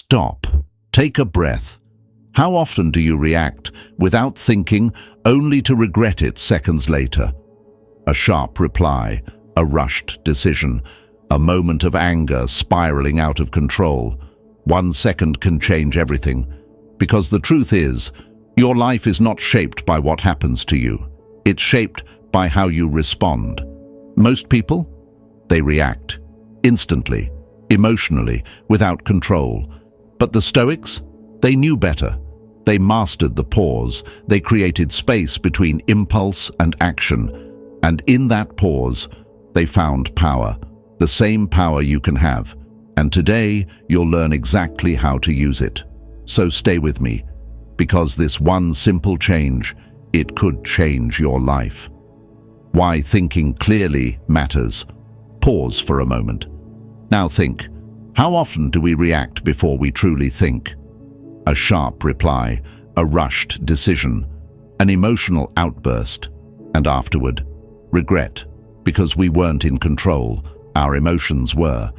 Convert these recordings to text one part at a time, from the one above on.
Stop. Take a breath. How often do you react without thinking, only to regret it seconds later? A sharp reply, a rushed decision, a moment of anger spiraling out of control. 1 second can change everything. Because the truth is, your life is not shaped by what happens to you. It's shaped by how you respond. Most people, they react instantly, emotionally, without control. But the Stoics, they knew better. They mastered the pause. They created space between impulse and action. And in that pause, they found power, the same power you can have. And today, you'll learn exactly how to use it. So stay with me, because this one simple change, it could change your life. Why thinking clearly matters. Pause for a moment. Now think, how often do we react before we truly think? A sharp reply, a rushed decision, an emotional outburst, and afterward, regret, because we weren't in control, our emotions were.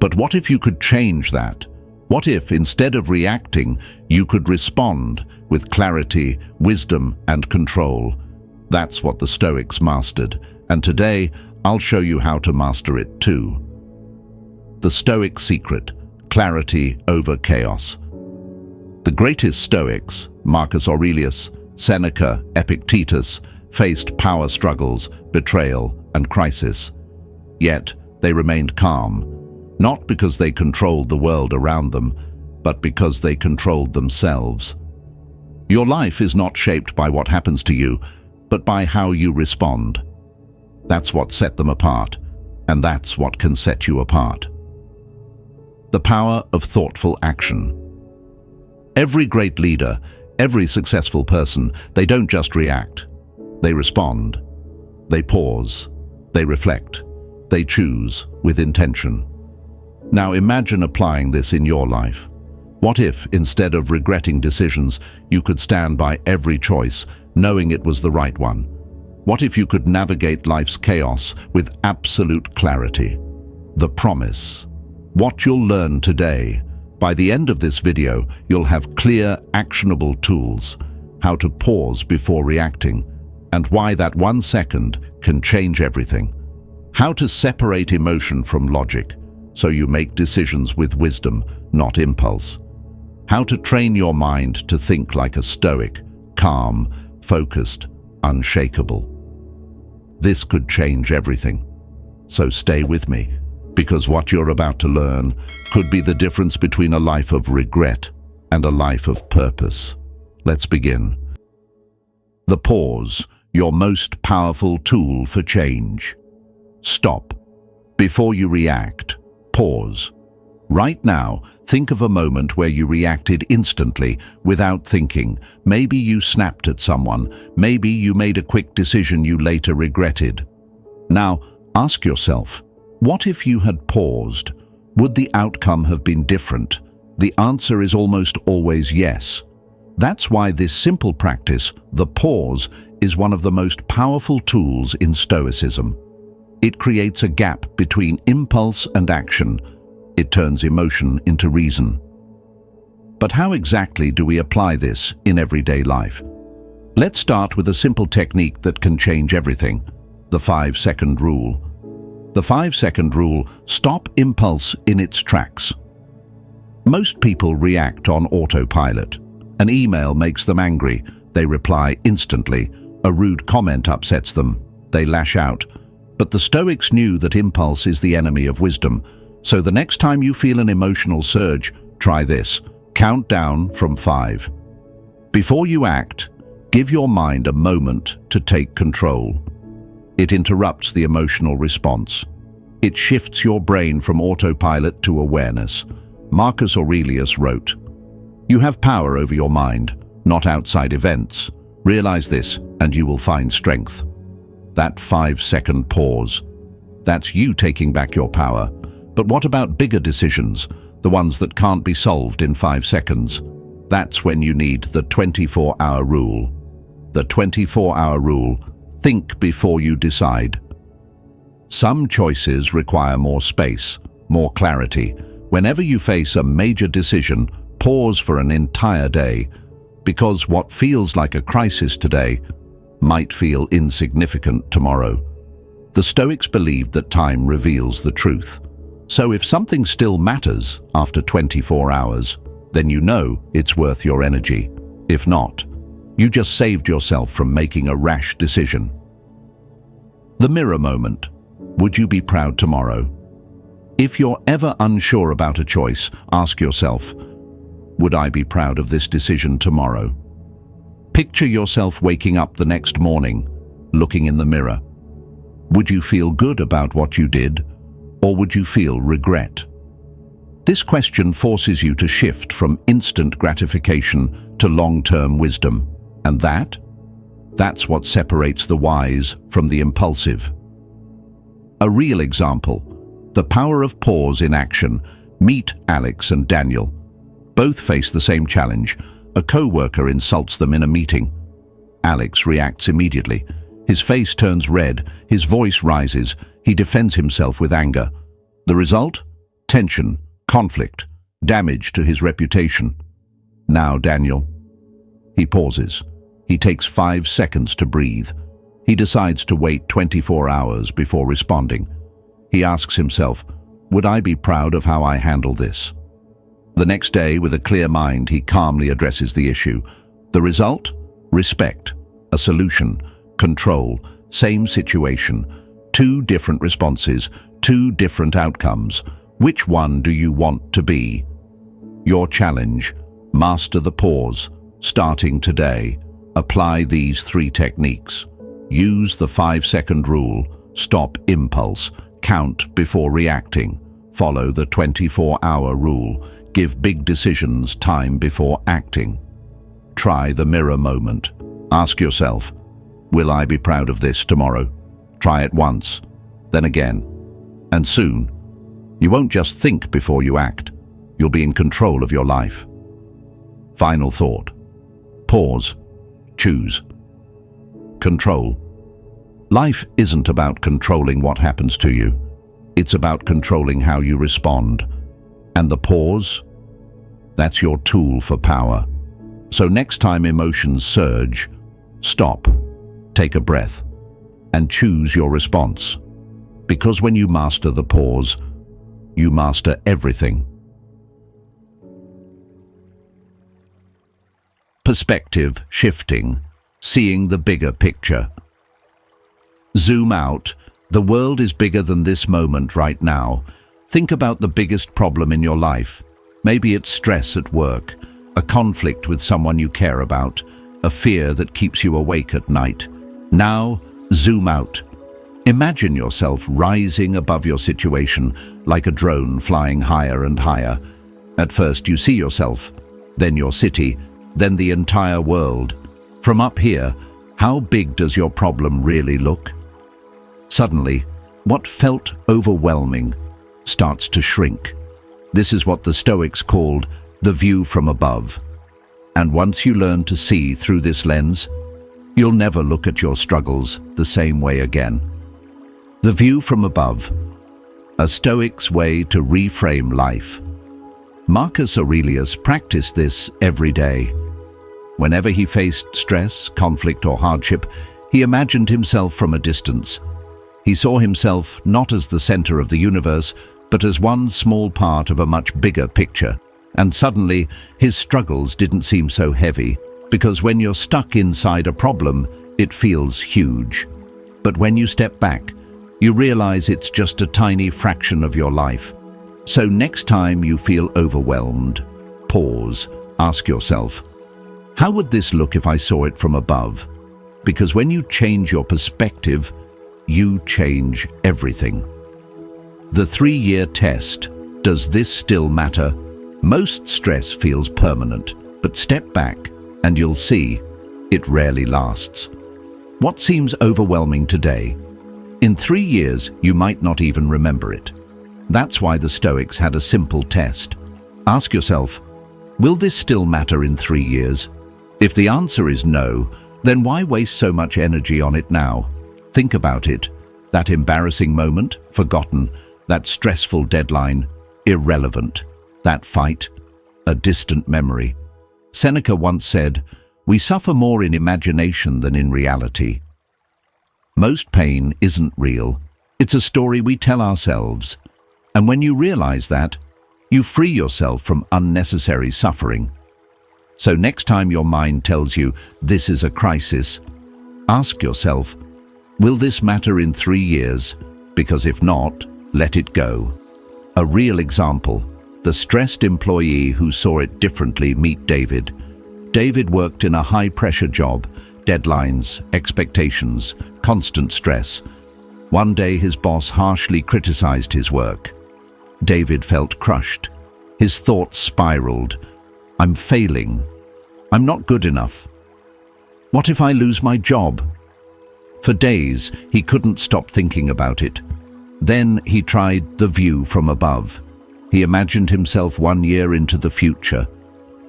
But what if you could change that? What if, instead of reacting, you could respond with clarity, wisdom, and control? That's what the Stoics mastered, and today I'll show you how to master it too. The Stoic secret: clarity over chaos. The greatest Stoics, Marcus Aurelius, Seneca, Epictetus, faced power struggles, betrayal, and crisis. Yet they remained calm, not because they controlled the world around them, but because they controlled themselves. Your life is not shaped by what happens to you, but by how you respond. That's what set them apart, and that's what can set you apart. The power of thoughtful action. Every great leader, every successful person, they don't just react. They respond. They pause. They reflect. They choose with intention. Now imagine applying this in your life. What if, instead of regretting decisions, you could stand by every choice, knowing it was the right one? What if you could navigate life's chaos with absolute clarity? The promise. What you'll learn today. By the end of this video, you'll have clear, actionable tools, how to pause before reacting, and why that 1 second can change everything. How to separate emotion from logic, so you make decisions with wisdom, not impulse. How to train your mind to think like a Stoic, calm, focused, unshakable. This could change everything. So stay with me, because what you're about to learn could be the difference between a life of regret and a life of purpose. Let's begin. The pause, your most powerful tool for change. Stop. Before you react, pause. Right now, think of a moment where you reacted instantly, without thinking. Maybe you snapped at someone. Maybe you made a quick decision you later regretted. Now, ask yourself, what if you had paused? Would the outcome have been different? The answer is almost always yes. That's why this simple practice, the pause, is one of the most powerful tools in Stoicism. It creates a gap between impulse and action. It turns emotion into reason. But how exactly do we apply this in everyday life? Let's start with a simple technique that can change everything: the 5-second rule. The 5-second rule: stop impulse in its tracks. Most people react on autopilot. An email makes them angry. They reply instantly. A rude comment upsets them. They lash out. But the Stoics knew that impulse is the enemy of wisdom. So the next time you feel an emotional surge, try this. Count down from 5. Before you act, give your mind a moment to take control. It interrupts the emotional response. It shifts your brain from autopilot to awareness. Marcus Aurelius wrote, "You have power over your mind, not outside events. Realize this, and you will find strength." That 5-second pause. That's you taking back your power. But what about bigger decisions, the ones that can't be solved in 5 seconds? That's when you need the 24-hour rule. The 24-hour rule: think before you decide. Some choices require more space, more clarity, Whenever you face a major decision, pause for an entire day, because what feels like a crisis today might feel insignificant tomorrow. The Stoics believed that time reveals the truth. So if something still matters after 24 hours, then you know it's worth your energy. If not, you just saved yourself from making a rash decision. The mirror moment. Would you be proud tomorrow? If you're ever unsure about a choice, ask yourself, would I be proud of this decision tomorrow? Picture yourself waking up the next morning, looking in the mirror. Would you feel good about what you did, or would you feel regret? This question forces you to shift from instant gratification to long-term wisdom, and that's what separates the wise from the impulsive. A real example, the power of pause in action. Meet Alex and Daniel. Both face the same challenge. A co-worker insults them in a meeting. Alex reacts immediately. His face turns red, his voice rises, he defends himself with anger. The result? Tension, conflict, damage to his reputation. Now Daniel. He pauses. He takes 5 seconds to breathe. He decides to wait 24 hours before responding. He asks himself, would I be proud of how I handle this? The next day, with a clear mind, he calmly addresses the issue. The result? Respect. A solution. Control. Same situation. 2 different responses. 2 different outcomes. Which one do you want to be? Your challenge. Master the pause. Starting today. Apply these 3 techniques. Use the 5-second rule. Stop impulse. Count before reacting. Follow the 24-hour rule. Give big decisions time before acting. Try the mirror moment. Ask yourself, will I be proud of this tomorrow? Try it once, then again, and soon. You won't just think before you act. You'll be in control of your life. Final thought. Pause. Choose. Control. Life isn't about controlling what happens to you. It's about controlling how you respond. And the pause? That's your tool for power. So next time emotions surge, stop, take a breath, and choose your response. Because when you master the pause, you master everything. Perspective shifting, seeing the bigger picture. Zoom out. The world is bigger than this moment right now. Think about the biggest problem in your life. Maybe it's stress at work, a conflict with someone you care about, a fear that keeps you awake at night. Now, zoom out. Imagine yourself rising above your situation like a drone flying higher and higher. At first you see yourself, then your city, then the entire world. From up here, how big does your problem really look? Suddenly, what felt overwhelming starts to shrink. This is what the Stoics called the view from above. And once you learn to see through this lens, you'll never look at your struggles the same way again. The view from above, a Stoic's way to reframe life. Marcus Aurelius practiced this every day. Whenever he faced stress, conflict, or hardship, he imagined himself from a distance. He saw himself not as the center of the universe, but as one small part of a much bigger picture. And suddenly, his struggles didn't seem so heavy, because when you're stuck inside a problem, it feels huge. But when you step back, you realize it's just a tiny fraction of your life. So next time you feel overwhelmed, pause, ask yourself, how would this look if I saw it from above? Because when you change your perspective, you change everything. The 3-year test. Does this still matter? Most stress feels permanent, but step back and you'll see it rarely lasts. What seems overwhelming today? In 3 years, you might not even remember it. That's why the Stoics had a simple test. Ask yourself, will this still matter in 3 years? If the answer is no, then why waste so much energy on it now? Think about it. That embarrassing moment, forgotten. That stressful deadline, irrelevant. That fight, a distant memory. Seneca once said, "We suffer more in imagination than in reality." Most pain isn't real. It's a story we tell ourselves. And when you realize that, you free yourself from unnecessary suffering. So next time your mind tells you this is a crisis, ask yourself, will this matter in 3 years? Because if not, let it go. A real example, the stressed employee who saw it differently. Meet David. David worked in a high-pressure job, deadlines, expectations, constant stress. One day his boss harshly criticized his work. David felt crushed. His thoughts spiraled. I'm failing. I'm not good enough. What if I lose my job? For days, he couldn't stop thinking about it. Then he tried the view from above. He imagined himself 1 year into the future.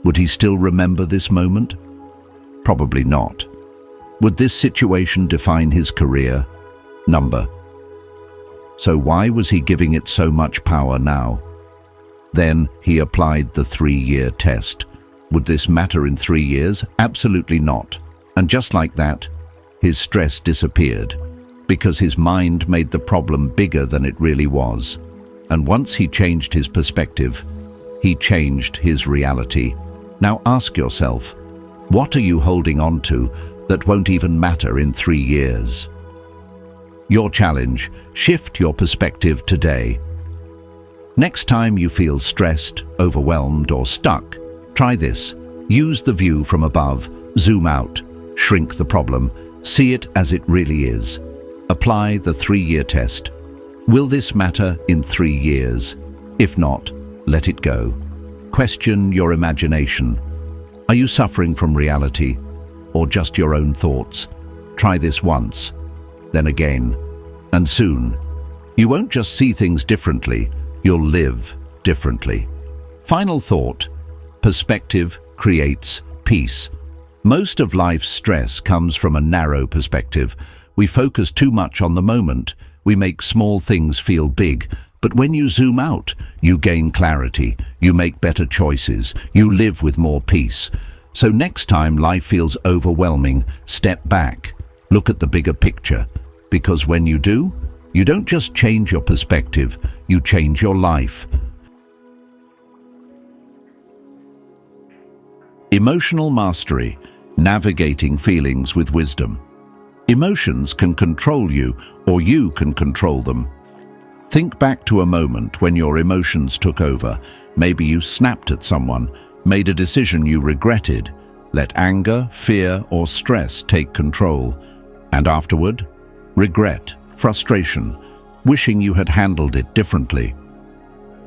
Would he still remember this moment? Probably not. Would this situation define his career? Number. So why was he giving it so much power now? Then he applied the 3-year test. Would this matter in 3 years? Absolutely not. And just like that, his stress disappeared, because his mind made the problem bigger than it really was. And once he changed his perspective, he changed his reality. Now ask yourself, what are you holding on to that won't even matter in 3 years? Your challenge, shift your perspective today. Next time you feel stressed, overwhelmed, or stuck, try this. Use the view from above, zoom out, shrink the problem, see it as it really is. Apply the 3-year test. Will this matter in 3 years? If not, let it go. Question your imagination. Are you suffering from reality or just your own thoughts? Try this once, then again, and soon. You won't just see things differently, you'll live differently. Final thought, perspective creates peace. Most of life's stress comes from a narrow perspective. We focus too much on the moment. We make small things feel big. But when you zoom out, you gain clarity, you make better choices, you live with more peace. So next time life feels overwhelming, step back, look at the bigger picture. Because when you do, you don't just change your perspective, you change your life. Emotional mastery, navigating feelings with wisdom. Emotions can control you, or you can control them. Think back to a moment when your emotions took over. Maybe you snapped at someone, made a decision you regretted, let anger, fear, or stress take control. And afterward, regret, frustration, wishing you had handled it differently.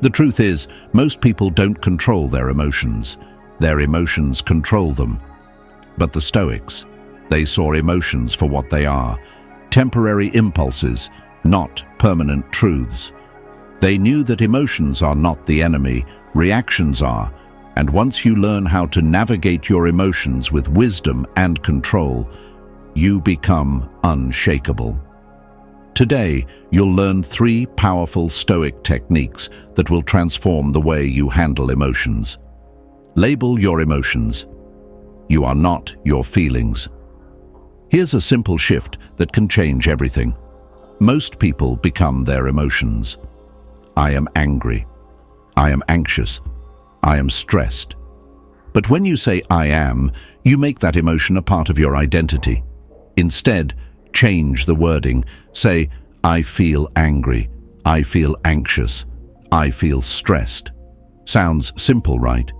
The truth is, most people don't control their emotions. Their emotions control them. But the Stoics, they saw emotions for what they are, temporary impulses, not permanent truths. They knew that emotions are not the enemy, reactions are, and once you learn how to navigate your emotions with wisdom and control, you become unshakable. Today, you'll learn 3 powerful Stoic techniques that will transform the way you handle emotions. Label your emotions. You are not your feelings. Here's a simple shift that can change everything. Most people become their emotions. I am angry. I am anxious. I am stressed. But when you say I am, you make that emotion a part of your identity. Instead, change the wording. Say, I feel angry. I feel anxious. I feel stressed. Sounds simple, right?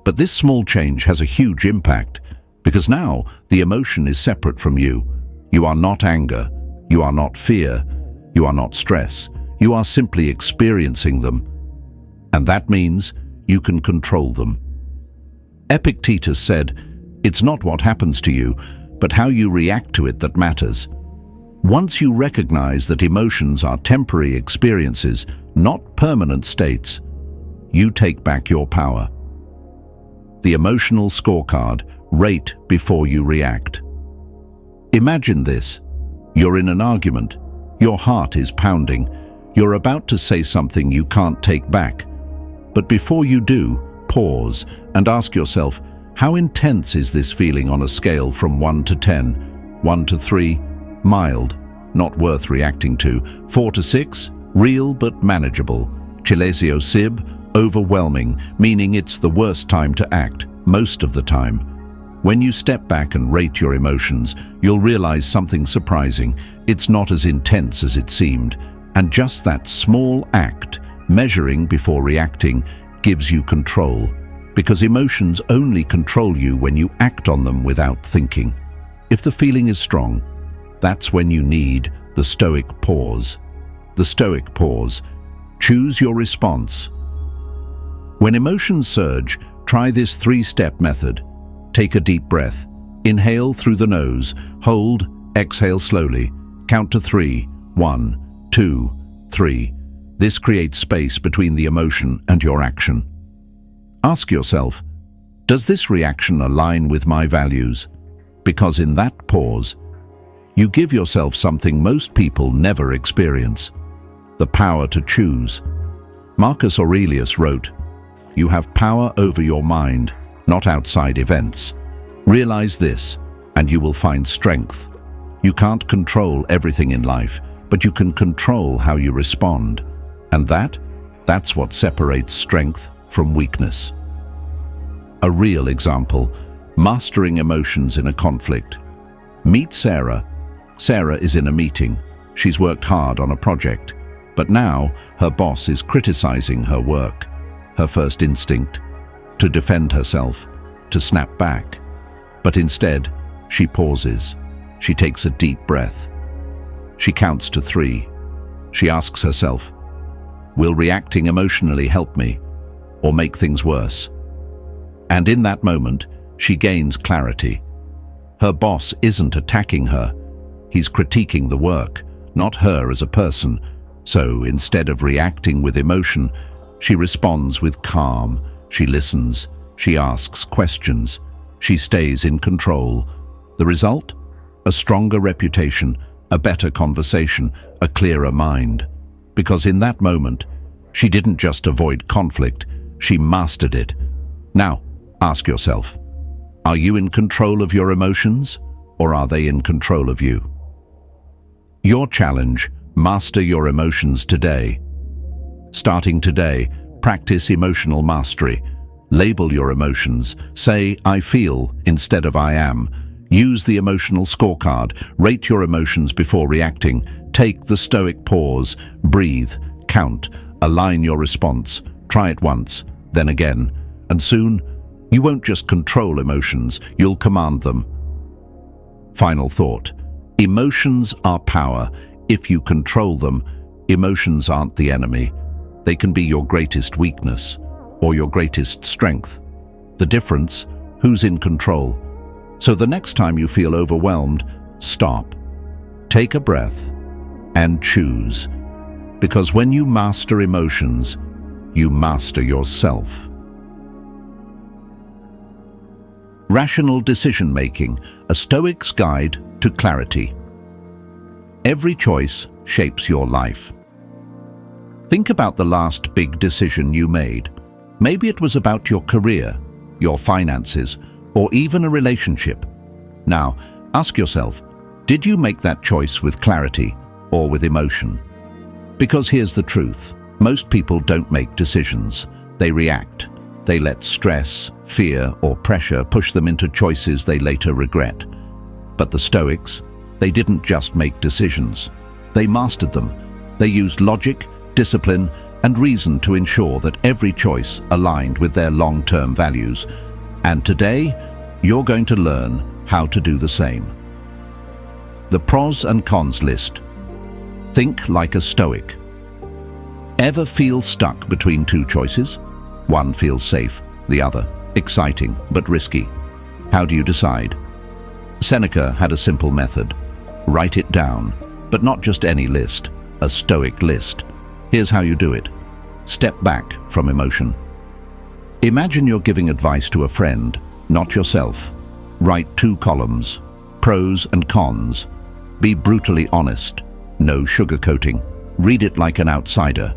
But this small change has a huge impact, because now the emotion is separate from you. You are not anger. You are not fear. You are not stress. You are simply experiencing them. And that means you can control them. Epictetus said, "It's not what happens to you, but how you react to it that matters." Once you recognize that emotions are temporary experiences, not permanent states, you take back your power. The emotional scorecard, rate before you react. Imagine this. You're in an argument. Your heart is pounding. You're about to say something you can't take back. But before you do, pause and ask yourself, how intense is this feeling on a scale from 1 to 10? 1 to 3, mild, not worth reacting to. 4 to 6, real but manageable. Chilesio sib, overwhelming, meaning it's the worst time to act, most of the time. When you step back and rate your emotions, you'll realize something surprising. It's not as intense as it seemed. And just that small act, measuring before reacting, gives you control. Because emotions only control you when you act on them without thinking. If the feeling is strong, that's when you need the Stoic pause. The Stoic pause. Choose your response. When emotions surge, try this 3-step method. Take a deep breath. Inhale through the nose. Hold. Exhale slowly. Count to 3. 1, 2, 3. This creates space between the emotion and your action. Ask yourself, does this reaction align with my values? Because in that pause, you give yourself something most people never experience: the power to choose. Marcus Aurelius wrote, "You have power over your mind, not outside events. Realize this, and you will find strength. You can't control everything in life, but you can control how you respond. And that's what separates strength from weakness." A real example: mastering emotions in a conflict. Meet Sarah. Sarah is in a meeting. She's worked hard on a project, but now her boss is criticizing her work. Her first instinct: to defend herself, to snap back. But instead, she pauses. She takes a deep breath. She counts to 3. She asks herself, will reacting emotionally help me, or make things worse? And in that moment, she gains clarity. Her boss isn't attacking her. He's critiquing the work, not her as a person. So instead of reacting with emotion, she responds with calm. She listens. She asks questions. She stays in control. The result? A stronger reputation, a better conversation, a clearer mind. Because in that moment, she didn't just avoid conflict, she mastered it. Now, ask yourself, are you in control of your emotions, or are they in control of you? Your challenge: master your emotions today. Starting today, practice emotional mastery. Label your emotions. Say, I feel, instead of I am. Use the emotional scorecard. Rate your emotions before reacting. Take the Stoic pause. Breathe. Count. Align your response. Try it once, then again. And soon, you won't just control emotions, you'll command them. Final thought. Emotions are power. If you control them, emotions aren't the enemy. They can be your greatest weakness or your greatest strength. The difference: who's in control? So the next time you feel overwhelmed, stop, take a breath, and choose. Because when you master emotions, you master yourself. Rational decision-making, a Stoic's guide to clarity. Every choice shapes your life. Think about the last big decision you made. Maybe it was about your career, your finances, or even a relationship. Now, ask yourself, did you make that choice with clarity or with emotion? Because here's the truth. Most people don't make decisions. They react. They let stress, fear, or pressure push them into choices they later regret. But the Stoics, they didn't just make decisions. They mastered them. They used logic, discipline, and reason to ensure that every choice aligned with their long-term values. And today, you're going to learn how to do the same. The pros and cons list. Think like a Stoic. Ever feel stuck between two choices? One feels safe, the other exciting but risky. How do you decide? Seneca had a simple method. Write it down, but not just any list, a Stoic list. Here's how you do it. Step back from emotion. Imagine you're giving advice to a friend, not yourself. Write 2 columns, pros and cons. Be brutally honest. No sugarcoating. Read it like an outsider.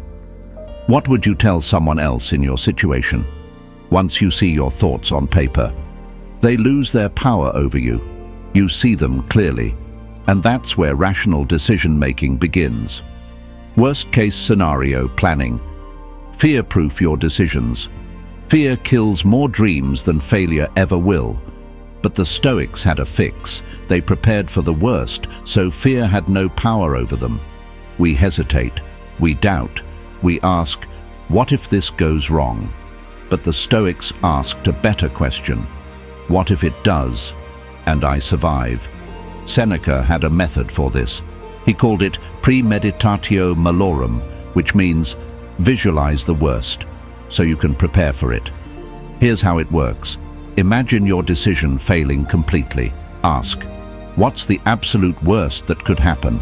What would you tell someone else in your situation? Once you see your thoughts on paper, they lose their power over you. You see them clearly, and that's where rational decision-making begins. Worst-case scenario planning. Fear-proof your decisions. Fear kills more dreams than failure ever will. But the Stoics had a fix. They prepared for the worst, so fear had no power over them. We hesitate, we doubt, we ask, what if this goes wrong? But the Stoics asked a better question. What if it does, and I survive? Seneca had a method for this. He called it premeditatio malorum, which means visualize the worst, so you can prepare for it. Here's how it works. Imagine your decision failing completely. Ask, what's the absolute worst that could happen?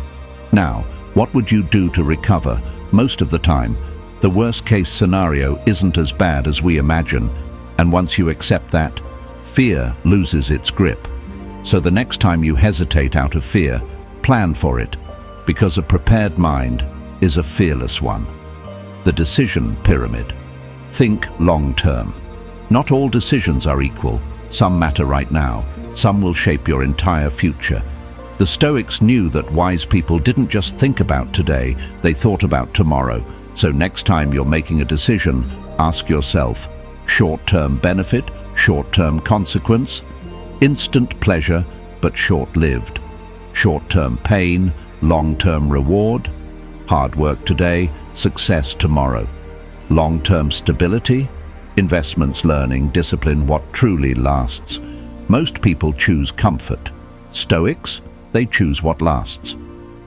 Now, what would you do to recover? Most of the time, the worst-case scenario isn't as bad as we imagine, and once you accept that, fear loses its grip. So the next time you hesitate out of fear, plan for it, because a prepared mind is a fearless one. The decision pyramid. Think long-term. Not all decisions are equal. Some matter right now. Some will shape your entire future. The Stoics knew that wise people didn't just think about today, they thought about tomorrow. So next time you're making a decision, ask yourself, short-term benefit, short-term consequence, instant pleasure, but short-lived, short-term pain, long-term reward, hard work today, success tomorrow, long-term stability, investments, learning, discipline, what truly lasts. Most people choose comfort. Stoics, they choose what lasts.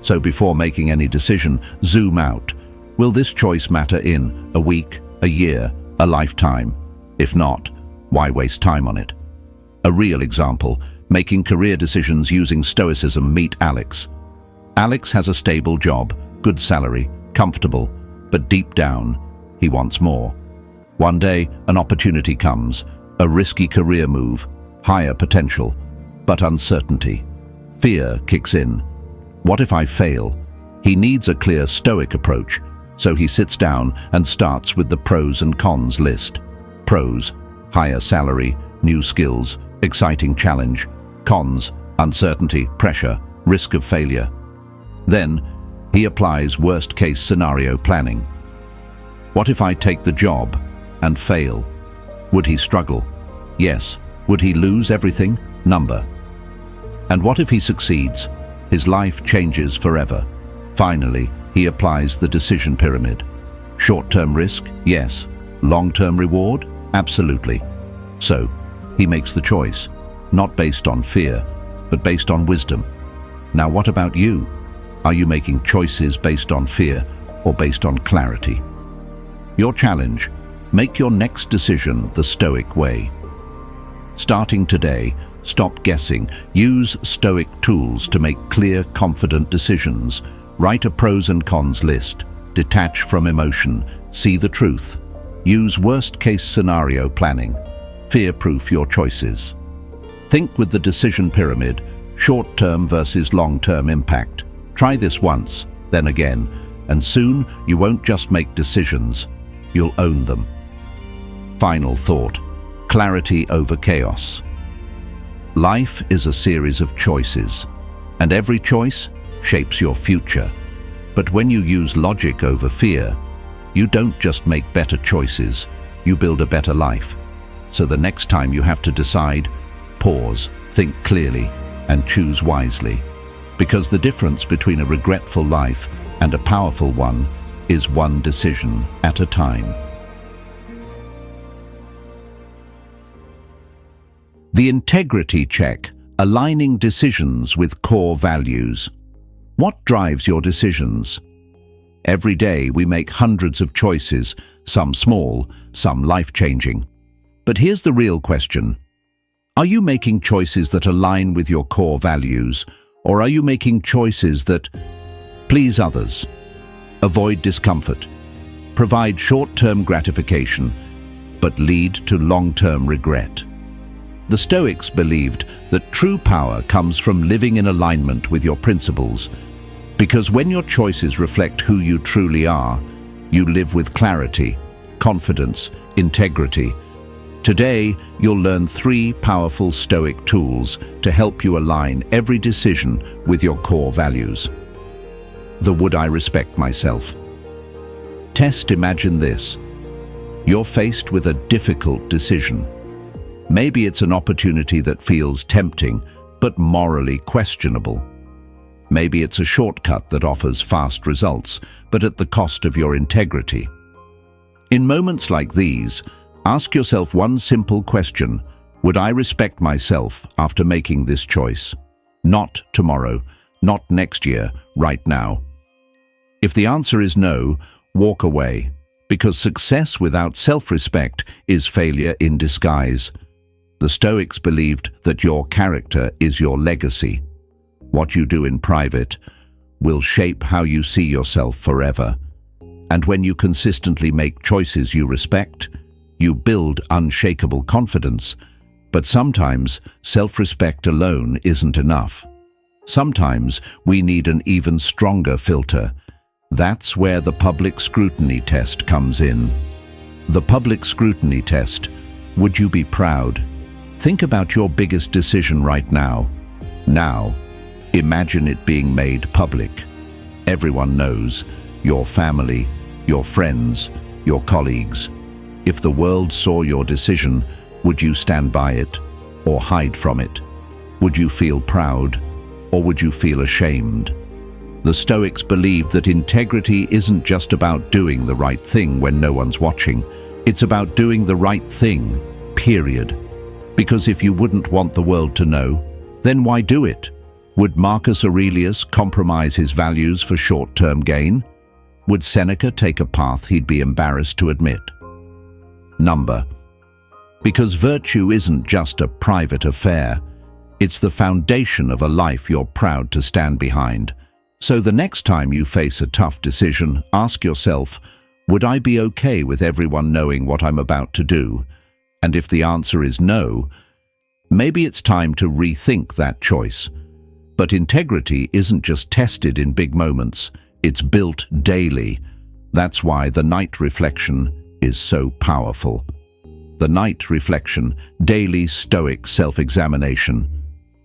So before making any decision, zoom out. Will this choice matter in a week, a year, a lifetime? If not, why waste time on it? A real example, making career decisions using Stoicism. Meet Alex. Alex has a stable job, good salary, comfortable, but deep down, he wants more. One day, an opportunity comes, a risky career move, higher potential, but uncertainty. Fear kicks in. What if I fail? He needs a clear Stoic approach, so he sits down and starts with the pros and cons list. Pros, higher salary, new skills, exciting challenge. Cons, uncertainty, pressure, risk of failure. Then, he applies worst-case scenario planning. What if I take the job and fail? Would he struggle? Yes. Would he lose everything? Number. And what if he succeeds? His life changes forever. Finally, he applies the decision pyramid. Short-term risk? Yes. Long-term reward? Absolutely. So, he makes the choice, not based on fear, but based on wisdom. Now, what about you? Are you making choices based on fear or based on clarity? Your challenge: make your next decision the Stoic way. Starting today, stop guessing. Use Stoic tools to make clear, confident decisions. Write a pros and cons list. Detach from emotion. See the truth. Use worst-case scenario planning. Fear-proof your choices. Think with the decision pyramid, short-term versus long-term impact. Try this once, then again, and soon you won't just make decisions, you'll own them. Final thought: clarity over chaos. Life is a series of choices, and every choice shapes your future. But when you use logic over fear, you don't just make better choices, you build a better life. So the next time you have to decide, pause, think clearly, and choose wisely. Because the difference between a regretful life and a powerful one is one decision at a time. The integrity check, aligning decisions with core values. What drives your decisions? Every day we make hundreds of choices, some small, some life-changing. But here's the real question. Are you making choices that align with your core values, or are you making choices that please others, avoid discomfort, provide short-term gratification, but lead to long-term regret? The Stoics believed that true power comes from living in alignment with your principles, because when your choices reflect who you truly are, You live with clarity, confidence, integrity. Today, you'll learn 3 powerful Stoic tools to help you align every decision with your core values. The would I respect myself? Test, imagine this. You're faced with a difficult decision. Maybe it's an opportunity that feels tempting, but morally questionable. Maybe it's a shortcut that offers fast results, but at the cost of your integrity. In moments like these, ask yourself one simple question: would I respect myself after making this choice? Not tomorrow, not next year, right now. If the answer is no, walk away, because success without self-respect is failure in disguise. The Stoics believed that your character is your legacy. What you do in private will shape how you see yourself forever. And when you consistently make choices you respect, you build unshakable confidence. But sometimes self-respect alone isn't enough. Sometimes we need an even stronger filter. That's where the public scrutiny test comes in. The public scrutiny test. Would you be proud? Think about your biggest decision right now. Now, imagine it being made public. Everyone knows, your family, your friends, your colleagues. If the world saw your decision, would you stand by it or hide from it? Would you feel proud or would you feel ashamed? The Stoics believed that integrity isn't just about doing the right thing when no one's watching. It's about doing the right thing, period. Because if you wouldn't want the world to know, then why do it? Would Marcus Aurelius compromise his values for short-term gain? Would Seneca take a path he'd be embarrassed to admit? Number. Because virtue isn't just a private affair. It's the foundation of a life you're proud to stand behind. So the next time you face a tough decision, ask yourself, would I be okay with everyone knowing what I'm about to do? And if the answer is no, maybe it's time to rethink that choice. But integrity isn't just tested in big moments, it's built daily. That's why the night reflection is so powerful. The night reflection, daily Stoic self-examination.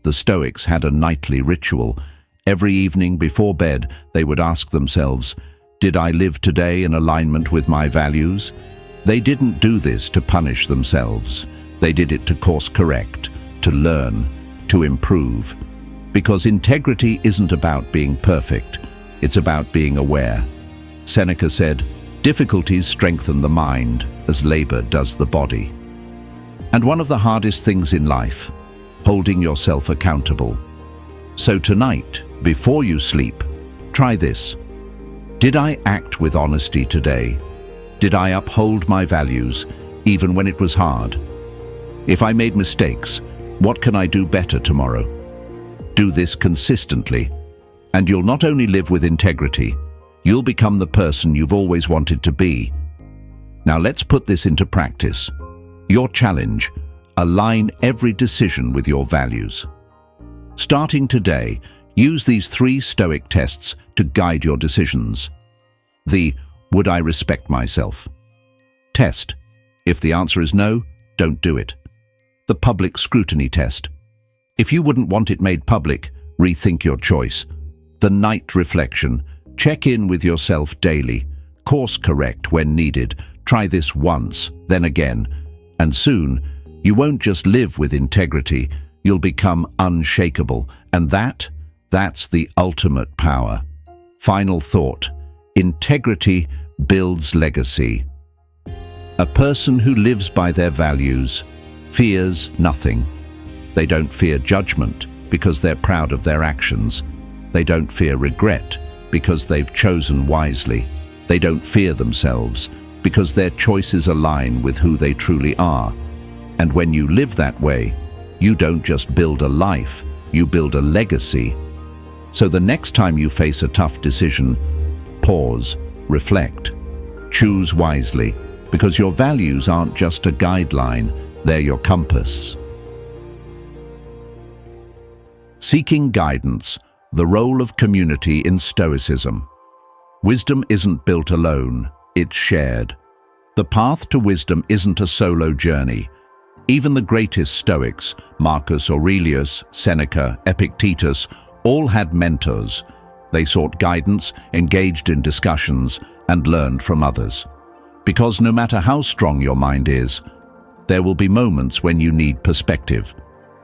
The Stoics had a nightly ritual. Every evening before bed, they would ask themselves, did I live today in alignment with my values? They didn't do this to punish themselves. They did it to course correct, to learn, to improve. Because integrity isn't about being perfect, it's about being aware. Seneca said, difficulties strengthen the mind as labor does the body. And one of the hardest things in life, holding yourself accountable. So tonight, before you sleep, try this. Did I act with honesty today? Did I uphold my values, even when it was hard? If I made mistakes, what can I do better tomorrow? Do this consistently, and you'll not only live with integrity, you'll become the person you've always wanted to be. Now let's put this into practice. Your challenge, align every decision with your values. Starting today, use these 3 Stoic tests to guide your decisions. The would I respect myself? Test. If the answer is no, don't do it. The public scrutiny test. If you wouldn't want it made public, rethink your choice. The night reflection. Check in with yourself daily. Course correct when needed. Try this once, then again. And soon, you won't just live with integrity, you'll become unshakable. And that's the ultimate power. Final thought. Integrity builds legacy. A person who lives by their values fears nothing. They don't fear judgment because they're proud of their actions. They don't fear regret because they've chosen wisely. They don't fear themselves because their choices align with who they truly are. And when you live that way, you don't just build a life, you build a legacy. So the next time you face a tough decision, pause, reflect, choose wisely, because your values aren't just a guideline, they're your compass. Seeking guidance, the role of community in Stoicism. Wisdom isn't built alone, it's shared. The path to wisdom isn't a solo journey. Even the greatest Stoics, Marcus Aurelius, Seneca, Epictetus, all had mentors. They sought guidance, engaged in discussions, and learned from others. Because no matter how strong your mind is, there will be moments when you need perspective,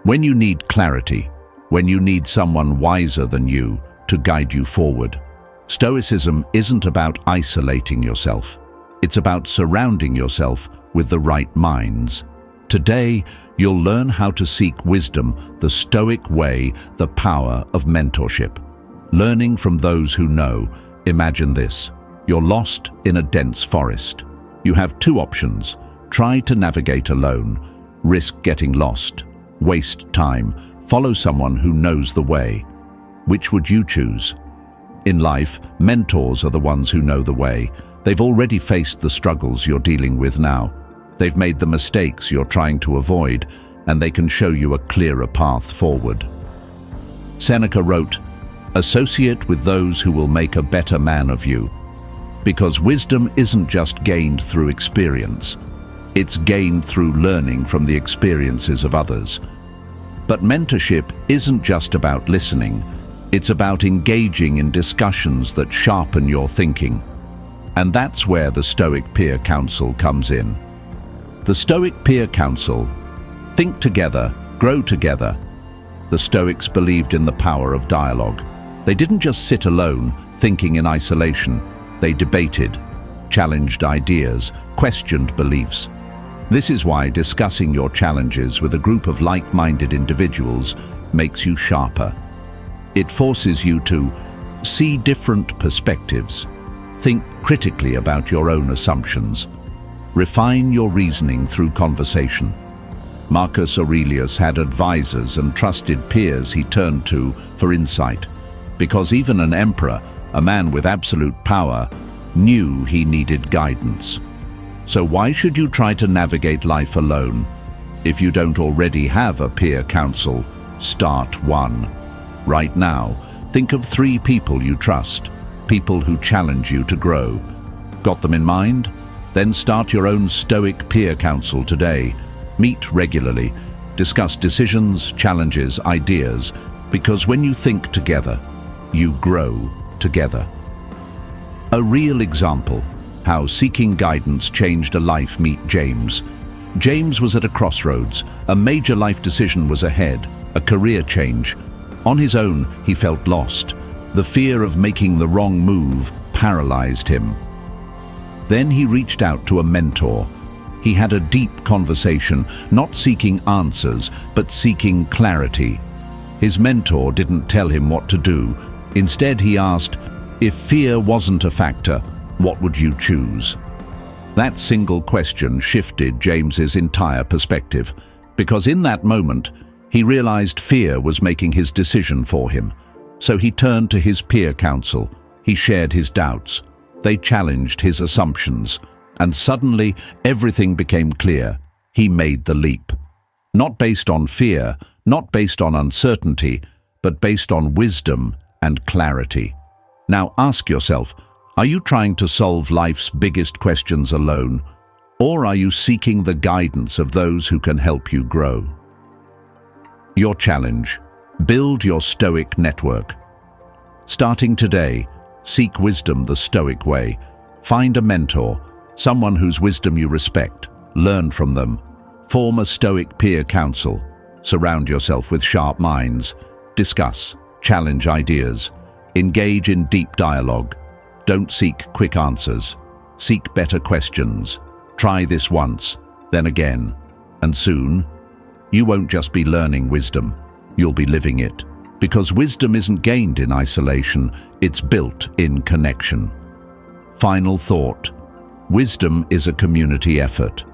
when you need clarity, when you need someone wiser than you to guide you forward. Stoicism isn't about isolating yourself. It's about surrounding yourself with the right minds. Today, you'll learn how to seek wisdom, the Stoic way, the power of mentorship. Learning from those who know. Imagine this. You're lost in a dense forest. You have two options. Try to navigate alone. Risk getting lost. Waste time. Follow someone who knows the way. Which would you choose? In life, mentors are the ones who know the way. They've already faced the struggles you're dealing with now. They've made the mistakes you're trying to avoid, and they can show you a clearer path forward. Seneca wrote, "Associate with those who will make a better man of you." Because wisdom isn't just gained through experience. It's gained through learning from the experiences of others. But mentorship isn't just about listening. It's about engaging in discussions that sharpen your thinking. And that's where the Stoic Peer Council comes in. The Stoic Peer Council. Think together, grow together. The Stoics believed in the power of dialogue. They didn't just sit alone, thinking in isolation. They debated, challenged ideas, questioned beliefs. This is why discussing your challenges with a group of like-minded individuals makes you sharper. It forces you to see different perspectives, think critically about your own assumptions, refine your reasoning through conversation. Marcus Aurelius had advisors and trusted peers he turned to for insight, because even an emperor, a man with absolute power, knew he needed guidance. So why should you try to navigate life alone? If you don't already have a peer council, start one. Right now, think of 3 people you trust, people who challenge you to grow. Got them in mind? Then start your own Stoic peer council today. Meet regularly, discuss decisions, challenges, ideas, because when you think together, you grow together. A real example, how seeking guidance changed a life. Meet James. James was at a crossroads. A major life decision was ahead, a career change. On his own, he felt lost. The fear of making the wrong move paralyzed him. Then he reached out to a mentor. He had a deep conversation, not seeking answers, but seeking clarity. His mentor didn't tell him what to do. Instead, he asked, if fear wasn't a factor, what would you choose? That single question shifted James's entire perspective, because in that moment, he realized fear was making his decision for him. So he turned to his peer council. He shared his doubts. They challenged his assumptions, and suddenly everything became clear. He made the leap. Not based on fear, not based on uncertainty, but based on wisdom and clarity. Now ask yourself, are you trying to solve life's biggest questions alone, or are you seeking the guidance of those who can help you grow? Your challenge: build your Stoic network. Starting today, seek wisdom the Stoic way. Find a mentor, someone whose wisdom you respect. Learn from them. Form a Stoic peer council. Surround yourself with sharp minds. Discuss, challenge ideas. Engage in deep dialogue. Don't seek quick answers. Seek better questions. Try this once, then again, and soon, you won't just be learning wisdom, you'll be living it. Because wisdom isn't gained in isolation, it's built in connection. Final thought: wisdom is a community effort.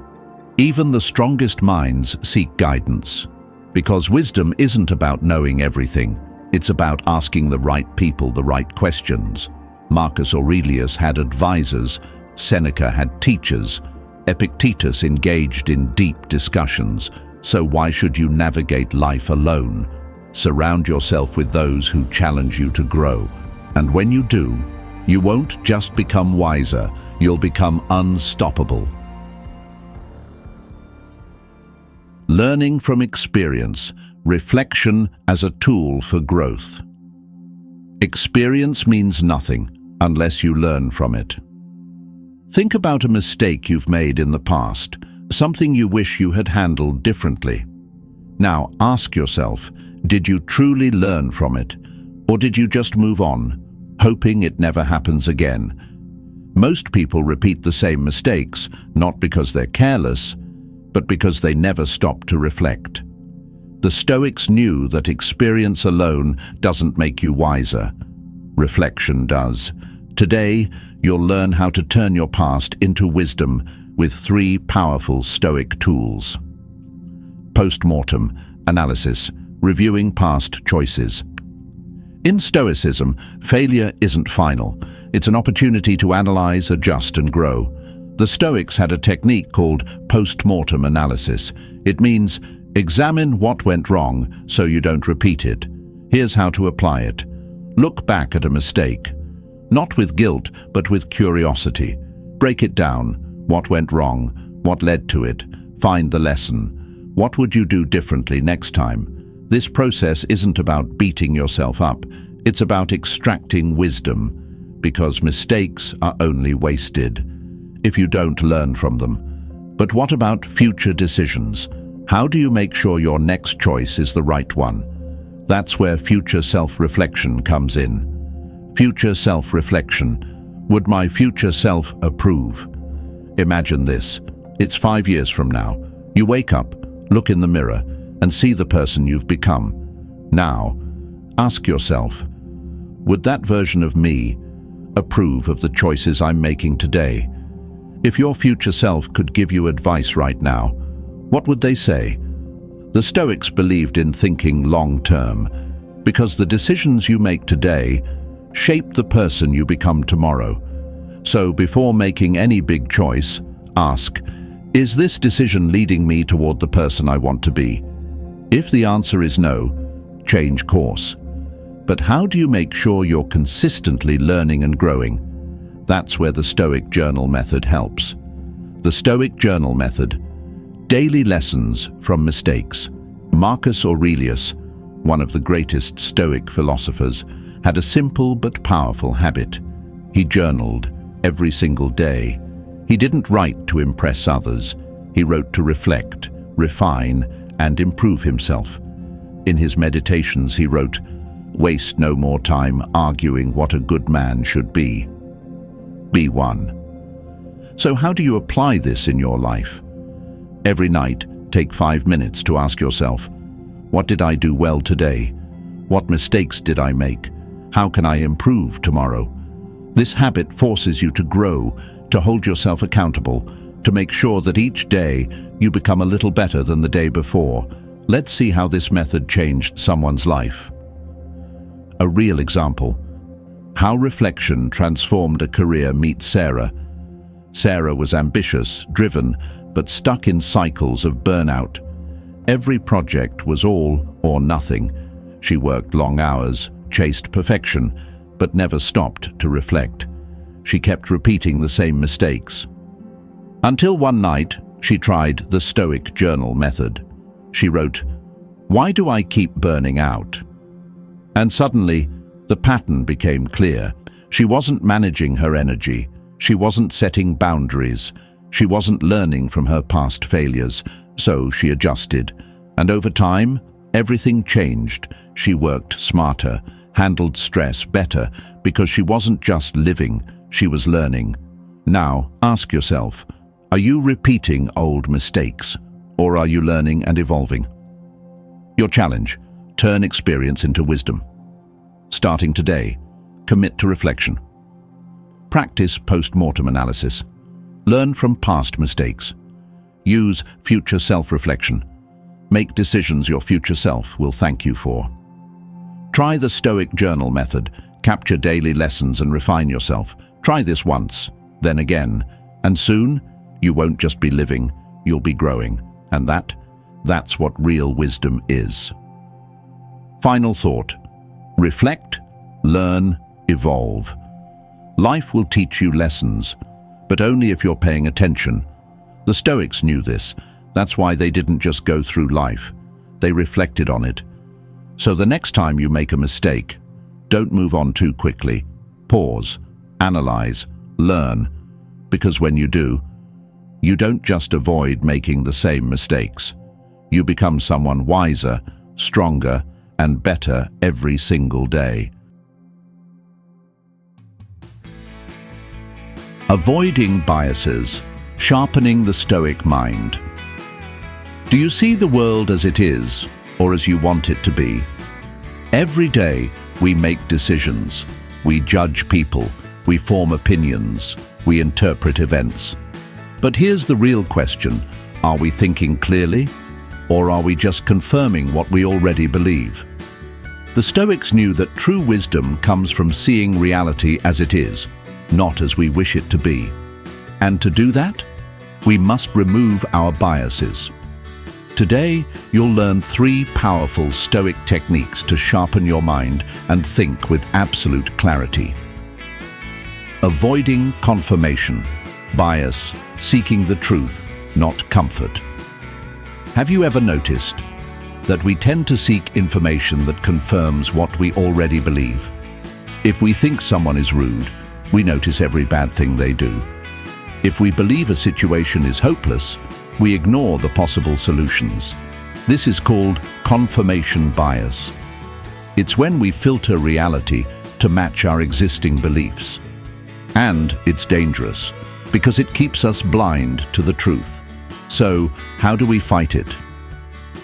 Even the strongest minds seek guidance. Because wisdom isn't about knowing everything, it's about asking the right people the right questions. Marcus Aurelius had advisors, Seneca had teachers, Epictetus engaged in deep discussions. So why should you navigate life alone? Surround yourself with those who challenge you to grow. And when you do, You won't just become wiser, you'll become unstoppable. Learning from experience, reflection as a tool for growth. Experience means nothing unless you learn from it. Think about a mistake you've made in the past, something you wish you had handled differently. Now ask yourself, did you truly learn from it, or did you just move on, hoping it never happens again? Most people repeat the same mistakes, not because they're careless, but because they never stop to reflect. The Stoics knew that experience alone doesn't make you wiser. Reflection does. Today, you'll learn how to turn your past into wisdom with 3 powerful Stoic tools. Post-mortem analysis, reviewing past choices. In Stoicism, failure isn't final. It's an opportunity to analyze, adjust, and grow. The Stoics had a technique called post-mortem analysis. It means examine what went wrong so you don't repeat it. Here's how to apply it. Look back at a mistake. Not with guilt, but with curiosity. Break it down. What went wrong? What led to it? Find the lesson. What would you do differently next time? This process isn't about beating yourself up. It's about extracting wisdom, because mistakes are only wasted if you don't learn from them. But what about future decisions? How do you make sure your next choice is the right one? That's where future self-reflection comes in. Future self-reflection. Would my future self approve? Imagine this. It's 5 years from now. You wake up, look in the mirror, and see the person you've become. Now, ask yourself, would that version of me approve of the choices I'm making today? If your future self could give you advice right now, what would they say? The Stoics believed in thinking long-term, because the decisions you make today shape the person you become tomorrow. So before making any big choice, ask, is this decision leading me toward the person I want to be? If the answer is no, change course. But how do you make sure you're consistently learning and growing? That's where the Stoic Journal method helps. The Stoic Journal method. Daily lessons from mistakes. Marcus Aurelius, one of the greatest Stoic philosophers, had a simple but powerful habit. He journaled every single day. He didn't write to impress others. He wrote to reflect, refine, and improve himself. In his meditations he wrote, "Waste no more time arguing what a good man should be. Be one." So how do you apply this in your life? Every night, take 5 minutes to ask yourself, what did I do well today? What mistakes did I make? How can I improve tomorrow? This habit forces you to grow, to hold yourself accountable, to make sure that each day you become a little better than the day before. Let's see how this method changed someone's life. A real example. How reflection transformed a career. Meet Sarah. Sarah was ambitious, driven, but stuck in cycles of burnout. Every project was all or nothing. She worked long hours, chased perfection, but never stopped to reflect. She kept repeating the same mistakes. Until one night, she tried the Stoic Journal method. She wrote, "Why do I keep burning out?" And suddenly, the pattern became clear. She wasn't managing her energy. She wasn't setting boundaries. She wasn't learning from her past failures. So she adjusted. And over time, everything changed. She worked smarter, handled stress better, because she wasn't just living, she was learning. Now, ask yourself, are you repeating old mistakes, or are you learning and evolving? Your challenge: turn experience into wisdom. Starting today, commit to reflection. Practice post-mortem analysis. Learn from past mistakes. Use future self-reflection. Make decisions your future self will thank you for. Try the Stoic Journal method. Capture daily lessons and refine yourself. Try this once, then again, and soon you won't just be living, you'll be growing. And that's what real wisdom is. Final thought. Reflect, learn, evolve. Life will teach you lessons, but only if you're paying attention. The Stoics knew this. That's why they didn't just go through life. They reflected on it. So the next time you make a mistake, don't move on too quickly. Pause, analyze, learn, because when you do, you don't just avoid making the same mistakes. You become someone wiser, stronger, and better every single day. Avoiding biases, sharpening the Stoic mind. Do you see the world as it is, or as you want it to be? Every day, we make decisions. We judge people. We form opinions. We interpret events. But here's the real question. Are we thinking clearly? Or are we just confirming what we already believe? The Stoics knew that true wisdom comes from seeing reality as it is, not as we wish it to be. And to do that, we must remove our biases. Today, you'll learn 3 powerful Stoic techniques to sharpen your mind and think with absolute clarity. Avoiding confirmation, bias, seeking the truth, not comfort. Have you ever noticed that we tend to seek information that confirms what we already believe? If we think someone is rude, we notice every bad thing they do. If we believe a situation is hopeless, we ignore the possible solutions. This is called confirmation bias. It's when we filter reality to match our existing beliefs. And it's dangerous, because it keeps us blind to the truth. So, how do we fight it?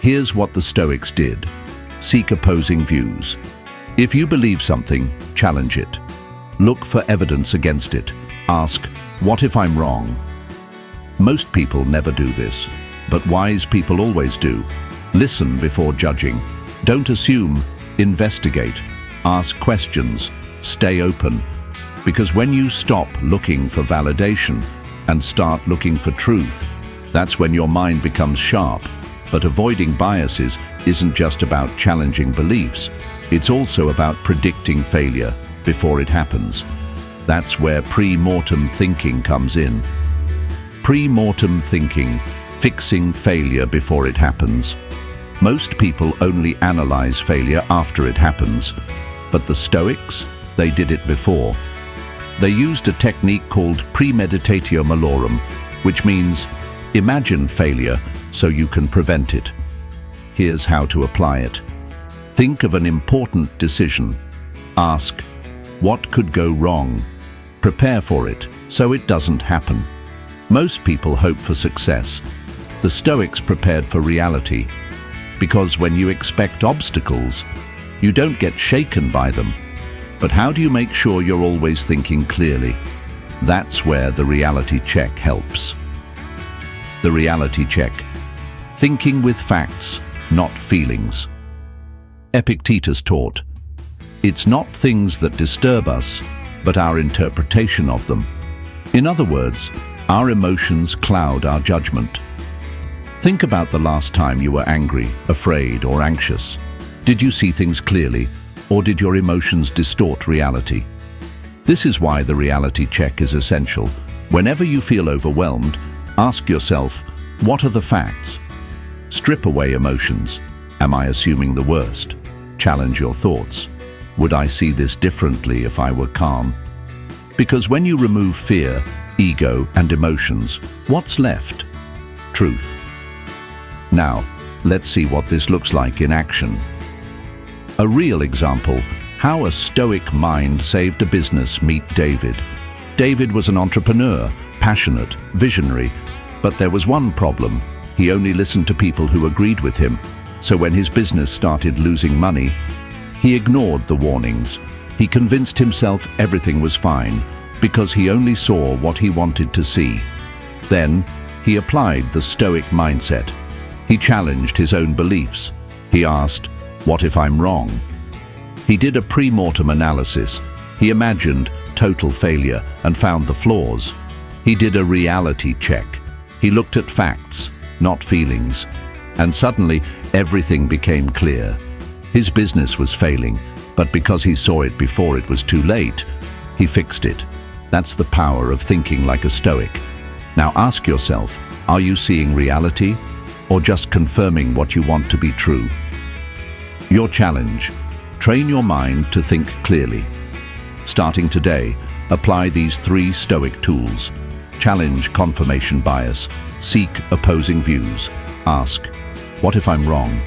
Here's what the Stoics did. Seek opposing views. If you believe something, challenge it. Look for evidence against it. Ask, what if I'm wrong? Most people never do this, but wise people always do. Listen before judging. Don't assume, investigate. Ask questions. Stay open. Because when you stop looking for validation and start looking for truth, that's when your mind becomes sharp. But avoiding biases isn't just about challenging beliefs. It's also about predicting failure before it happens. That's where pre-mortem thinking comes in. Pre-mortem thinking, fixing failure before it happens. Most people only analyze failure after it happens, but the Stoics, they did it before. They used a technique called premeditatio malorum, which means imagine failure so you can prevent it. Here's how to apply it. Think of an important decision. Ask, what could go wrong? Prepare for it so it doesn't happen. Most people hope for success. The Stoics prepared for reality, because when you expect obstacles, you don't get shaken by them. But how do you make sure you're always thinking clearly? That's where the reality check helps. The reality check. Thinking with facts, not feelings. Epictetus taught, it's not things that disturb us, but our interpretation of them. In other words, our emotions cloud our judgment. Think about the last time you were angry, afraid, or anxious. Did you see things clearly, or did your emotions distort reality? This is why the reality check is essential. Whenever you feel overwhelmed, ask yourself, what are the facts? Strip away emotions. Am I assuming the worst? Challenge your thoughts. Would I see this differently if I were calm? Because when you remove fear, ego, and emotions, what's left? Truth. Now, let's see what this looks like in action. A real example, how a Stoic mind saved a business. Meet David. David was an entrepreneur, passionate, visionary, but there was one problem. He only listened to people who agreed with him. So when his business started losing money, he ignored the warnings. He convinced himself everything was fine because he only saw what he wanted to see. Then, he applied the Stoic mindset. He challenged his own beliefs. He asked, what if I'm wrong? He did a pre-mortem analysis. He imagined total failure and found the flaws. He did a reality check. He looked at facts, not feelings. And suddenly, everything became clear. His business was failing, but because he saw it before it was too late, he fixed it. That's the power of thinking like a Stoic. Now ask yourself, are you seeing reality or just confirming what you want to be true? Your challenge: train your mind to think clearly. Starting today, apply these 3 Stoic tools. Challenge confirmation bias. Seek opposing views. Ask, what if I'm wrong?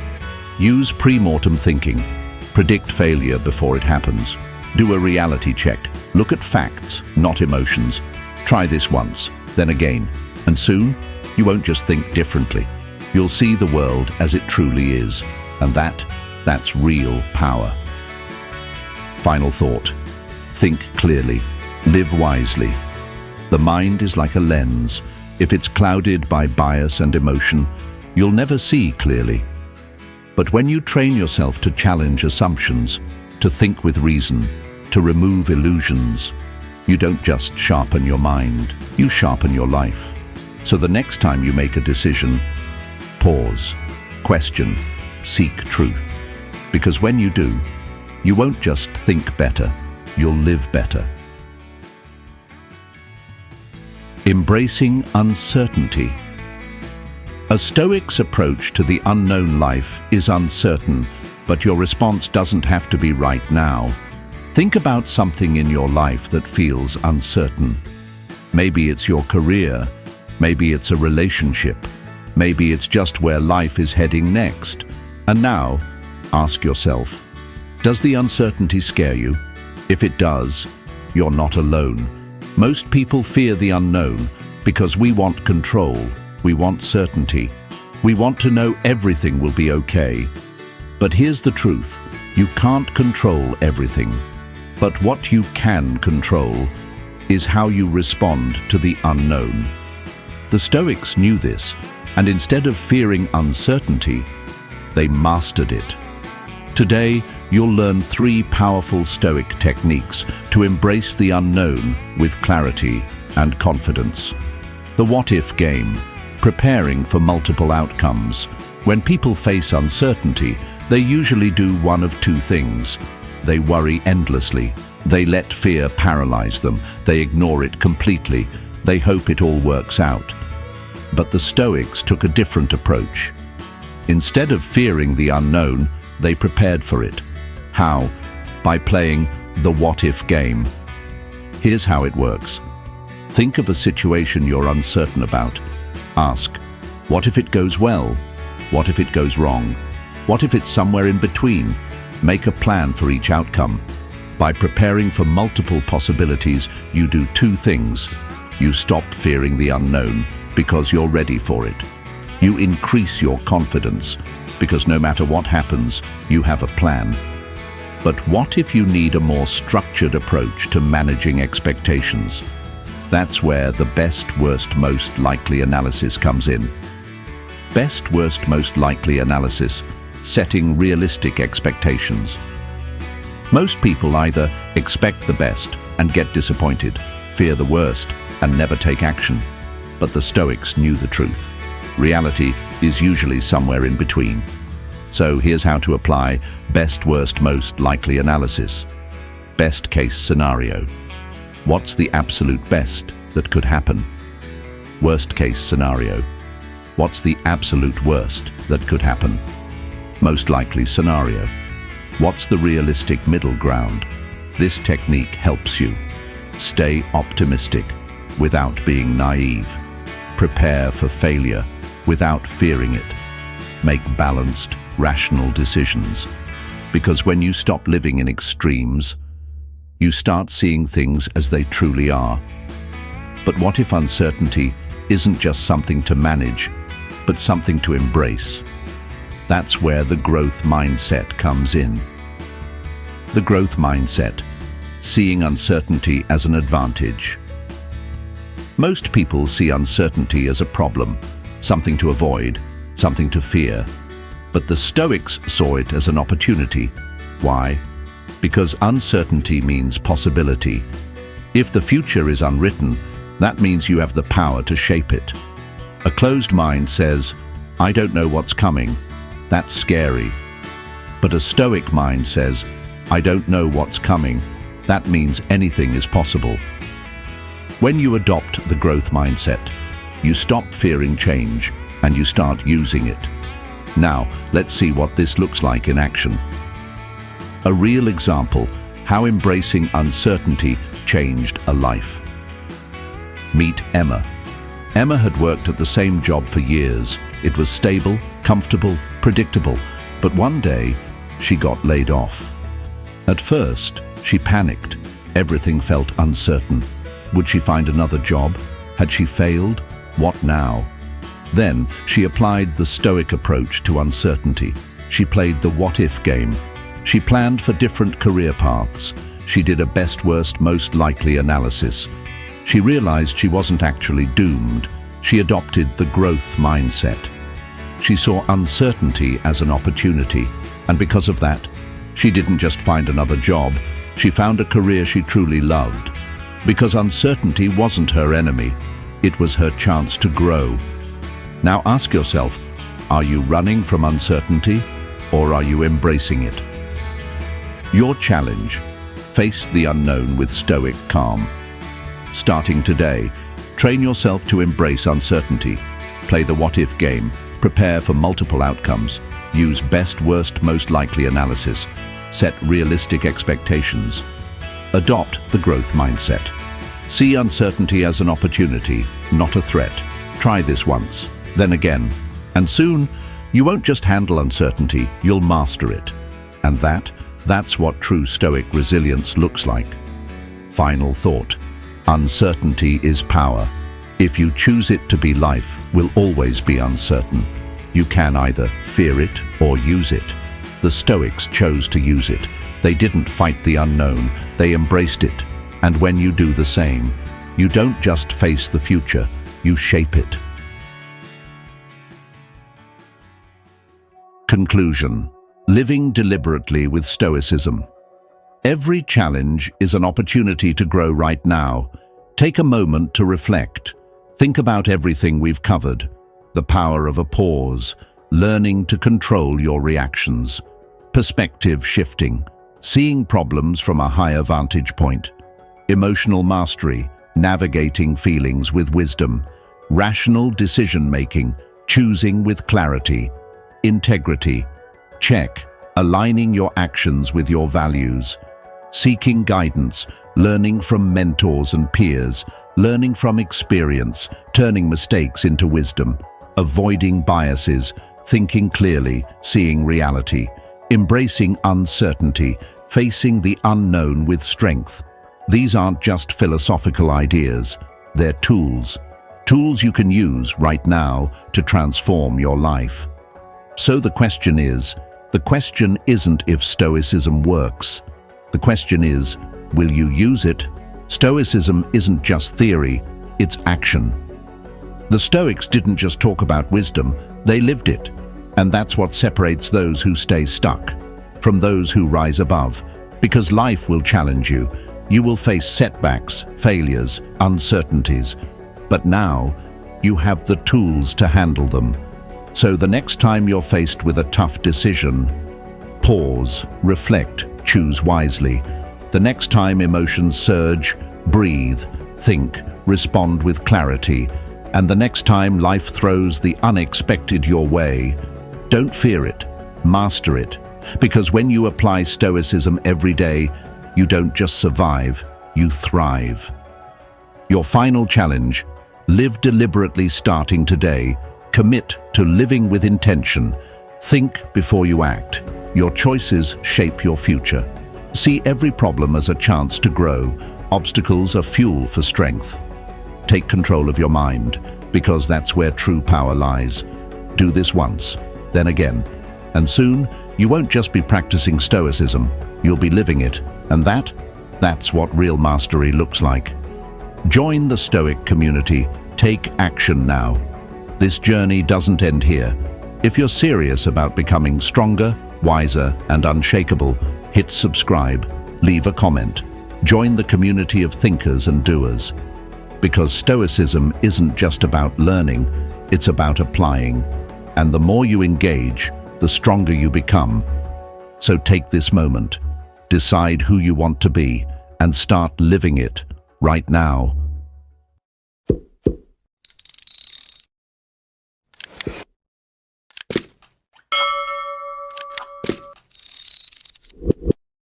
Use pre-mortem thinking. Predict failure before it happens. Do a reality check. Look at facts, not emotions. Try this once, then again, and soon you won't just think differently. You'll see the world as it truly is, and that's real power. Final thought: think clearly, live wisely. The mind is like a lens. If it's clouded by bias and emotion, you'll never see clearly. But when you train yourself to challenge assumptions, to think with reason, to remove illusions, you don't just sharpen your mind, you sharpen your life. So the next time you make a decision, pause, question, seek truth. Because when you do, you won't just think better, you'll live better. Embracing uncertainty. A Stoic's approach to the unknown life is uncertain, but your response doesn't have to be right now. Think about something in your life that feels uncertain. Maybe it's your career, maybe it's a relationship, maybe it's just where life is heading next. And now, ask yourself, does the uncertainty scare you? If it does, you're not alone. Most people fear the unknown because we want control, we want certainty, we want to know everything will be okay. But here's the truth, you can't control everything. But what you can control is how you respond to the unknown. The Stoics knew this, and instead of fearing uncertainty, they mastered it. Today, you'll learn 3 powerful Stoic techniques to embrace the unknown with clarity and confidence. The what-if game, preparing for multiple outcomes. When people face uncertainty, they usually do one of 2 things. They worry endlessly. They let fear paralyze them. They ignore it completely. They hope it all works out. But the Stoics took a different approach. Instead of fearing the unknown, they prepared for it. How? By playing the what-if game. Here's how it works. Think of a situation you're uncertain about. Ask, what if it goes well? What if it goes wrong? What if it's somewhere in between? Make a plan for each outcome. By preparing for multiple possibilities, you do 2 things. You stop fearing the unknown because you're ready for it. You increase your confidence because no matter what happens, you have a plan. But what if you need a more structured approach to managing expectations? That's where the best, worst, most likely analysis comes in. Best, worst, most likely analysis, setting realistic expectations. Most people either expect the best and get disappointed, fear the worst and never take action. But the Stoics knew the truth. Reality is usually somewhere in between. So here's how to apply best, worst, most likely analysis. Best case scenario. What's the absolute best that could happen? Worst case scenario. What's the absolute worst that could happen? Most likely scenario. What's the realistic middle ground? This technique helps you stay optimistic without being naive. Prepare for failure without fearing it. Make balanced, rational decisions. Because when you stop living in extremes, you start seeing things as they truly are. But what if uncertainty isn't just something to manage, but something to embrace? That's where the growth mindset comes in. The growth mindset, seeing uncertainty as an advantage. Most people see uncertainty as a problem, something to avoid, something to fear. But the Stoics saw it as an opportunity. Why? Because uncertainty means possibility. If the future is unwritten, that means you have the power to shape it. A closed mind says, I don't know what's coming. That's scary. But a Stoic mind says, I don't know what's coming. That means anything is possible. When you adopt the growth mindset, you stop fearing change and you start using it. Now, let's see what this looks like in action. A real example, how embracing uncertainty changed a life. Meet Emma. Emma had worked at the same job for years. It was stable, comfortable, predictable, but one day she got laid off. At first, she panicked. Everything felt uncertain. Would she find another job? Had she failed? What now? Then she applied the Stoic approach to uncertainty. She played the what-if game. She planned for different career paths. She did a best, worst, most likely analysis. She realized she wasn't actually doomed. She adopted the growth mindset. She saw uncertainty as an opportunity, and because of that, she didn't just find another job, she found a career she truly loved. Because uncertainty wasn't her enemy, it was her chance to grow. Now ask yourself, are you running from uncertainty, or are you embracing it? Your challenge: face the unknown with stoic calm. Starting today, train yourself to embrace uncertainty. Play the what-if game. Prepare for multiple outcomes. Use best, worst, most likely analysis. Set realistic expectations. Adopt the growth mindset. See uncertainty as an opportunity, not a threat. Try this once, then again, and soon you won't just handle uncertainty, you'll master it. And that's what true stoic resilience looks like. Final thought: uncertainty is power. If you choose it to be, life will always be uncertain. You can either fear it or use it. The Stoics chose to use it. They didn't fight the unknown, they embraced it. And when you do the same, you don't just face the future, you shape it. Conclusion: living deliberately with Stoicism. Every challenge is an opportunity to grow right now. Take a moment to reflect. Think about everything we've covered. The power of a pause, learning to control your reactions. Perspective shifting, seeing problems from a higher vantage point. Emotional mastery, navigating feelings with wisdom. Rational decision-making, choosing with clarity. Integrity, check, aligning your actions with your values. Seeking guidance, learning from mentors and peers, learning from experience, turning mistakes into wisdom. Avoiding biases, thinking clearly, seeing reality. Embracing uncertainty, facing the unknown with strength. These aren't just philosophical ideas, they're tools. Tools you can use right now to transform your life. So the question isn't if Stoicism works. The question is, will you use it? Stoicism isn't just theory, it's action. The Stoics didn't just talk about wisdom, they lived it. And that's what separates those who stay stuck from those who rise above. Because life will challenge you. You will face setbacks, failures, uncertainties. But now, you have the tools to handle them. So the next time you're faced with a tough decision, pause, reflect, choose wisely. The next time emotions surge, breathe, think, respond with clarity. And the next time life throws the unexpected your way, don't fear it, master it. Because when you apply Stoicism every day, you don't just survive, you thrive. Your final challenge: live deliberately starting today. Commit to living with intention. Think before you act. Your choices shape your future. See every problem as a chance to grow. Obstacles are fuel for strength. Take control of your mind, because that's where true power lies. Do this once, then again, and soon you won't just be practicing Stoicism, you'll be living it, and that's what real mastery looks like. Join the Stoic community. Take action now. This journey doesn't end here. If you're serious about becoming stronger, wiser, and unshakable, hit subscribe, leave a comment. Join the community of thinkers and doers. Because Stoicism isn't just about learning, it's about applying. And the more you engage, the stronger you become. So take this moment, decide who you want to be, and start living it right now.